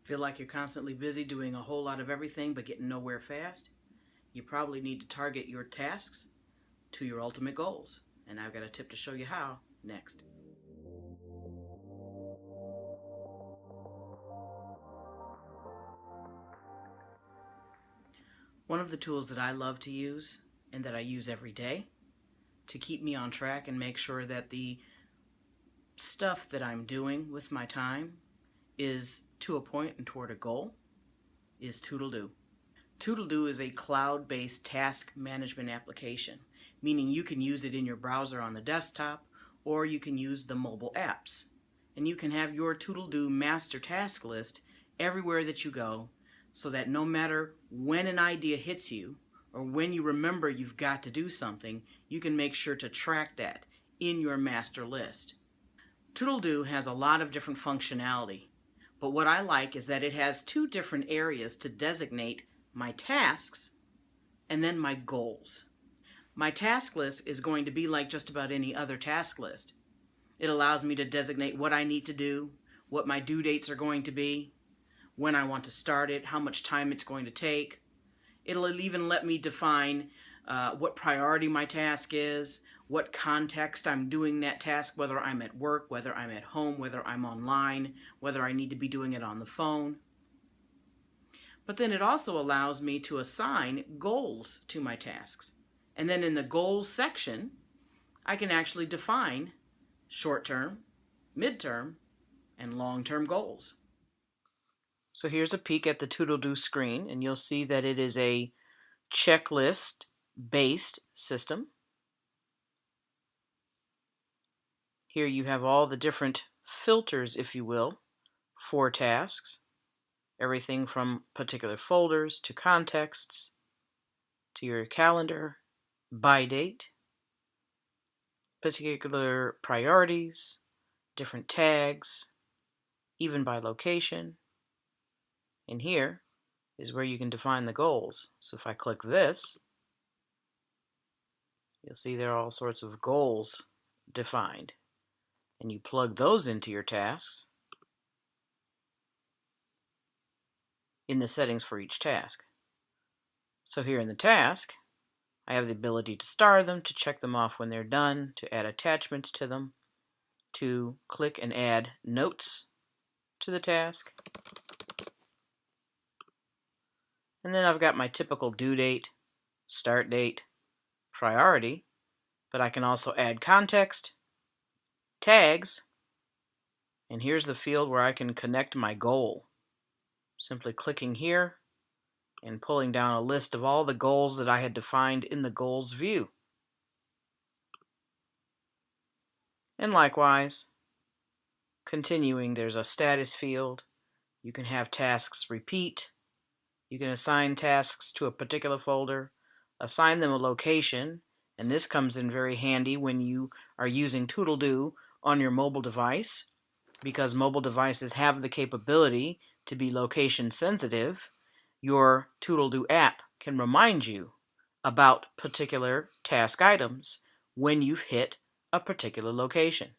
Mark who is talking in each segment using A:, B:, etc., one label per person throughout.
A: Feel like you're constantly busy doing a whole lot of everything but getting nowhere fast? You probably need to target your tasks to your ultimate goals. And I've got a tip to show you how next. One of the tools that I love to use and that I use every day to keep me on track and make sure that the stuff that I'm doing with my time is to a point and toward a goal is Toodledo. Toodledo is a cloud-based task management application, meaning you can use it in your browser on the desktop, or you can use the mobile apps. And you can have your Toodledo master task list everywhere that you go, so that no matter when an idea hits you, or when you remember you've got to do something, you can make sure to track that in your master list. Toodledo has a lot of different functionality, but what I like is that it has two different areas to designate my tasks and then my goals. My task list is going to be like just about any other task list. It allows me to designate what I need to do, what my due dates are going to be, when I want to start it, how much time it's going to take. It'll even let me define what priority my task is, what context I'm doing that task, whether I'm at work, whether I'm at home, whether I'm online, whether I need to be doing it on the phone. But then it also allows me to assign goals to my tasks. And then in the goals section, I can actually define short-term, mid-term, and long-term goals. So here's a peek at the Toodledo screen, and you'll see that it is a checklist-based system. Here you have all the different filters, if you will, for tasks. Everything from particular folders to contexts to your calendar, by date, particular priorities, different tags, even by location. And here is where you can define the goals. So if I click this, you'll see there are all sorts of goals defined. And you plug those into your tasks in the settings for each task. So here in the task, I have the ability to star them, to check them off when they're done, to add attachments to them, to click and add notes to the task. And then I've got my typical due date, start date, priority, but I can also add context, tags, and here's the field where I can connect my goal. Simply clicking here and pulling down a list of all the goals that I had defined in the goals view. And likewise, continuing, there's a status field. You can have tasks repeat. You can assign tasks to a particular folder, assign them a location, and this comes in very handy when you are using Toodledo on your mobile device, because mobile devices have the capability to be location sensitive. Your Toodledo app can remind you about particular task items when you've hit a particular location.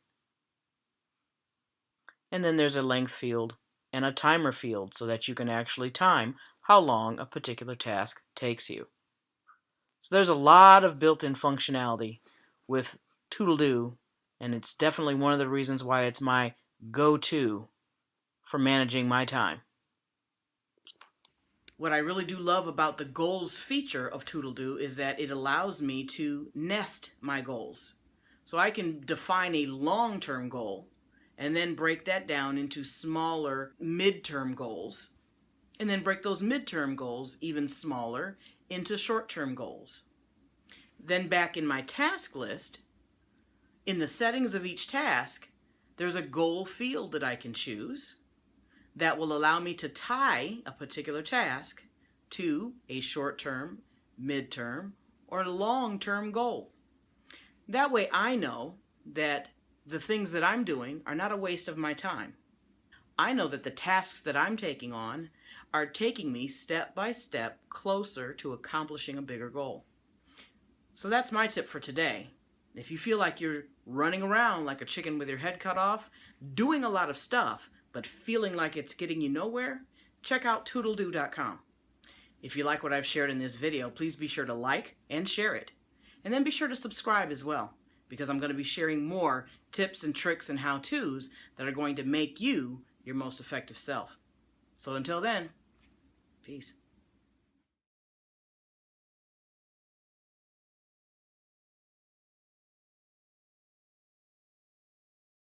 A: And then there's a length field and a timer field so that you can actually time how long a particular task takes you. So there's a lot of built-in functionality with Toodledo, and it's definitely one of the reasons why it's my go-to for managing my time. What I really do love about the goals feature of Toodledo is that it allows me to nest my goals. So I can define a long-term goal and then break that down into smaller midterm goals, and then break those midterm goals even smaller into short-term goals. Then back in my task list, in the settings of each task, there's a goal field that I can choose that will allow me to tie a particular task to a short-term, midterm, or long-term goal. That way I know that the things that I'm doing are not a waste of my time. I know that the tasks that I'm taking on are taking me step by step closer to accomplishing a bigger goal. So that's my tip for today. If you feel like you're running around like a chicken with your head cut off, doing a lot of stuff, but feeling like it's getting you nowhere, check out toodledo.com. If you like what I've shared in this video, please be sure to like and share it. And then be sure to subscribe as well, because I'm going to be sharing more tips and tricks and how-tos that are going to make you your most effective self. So until then, peace.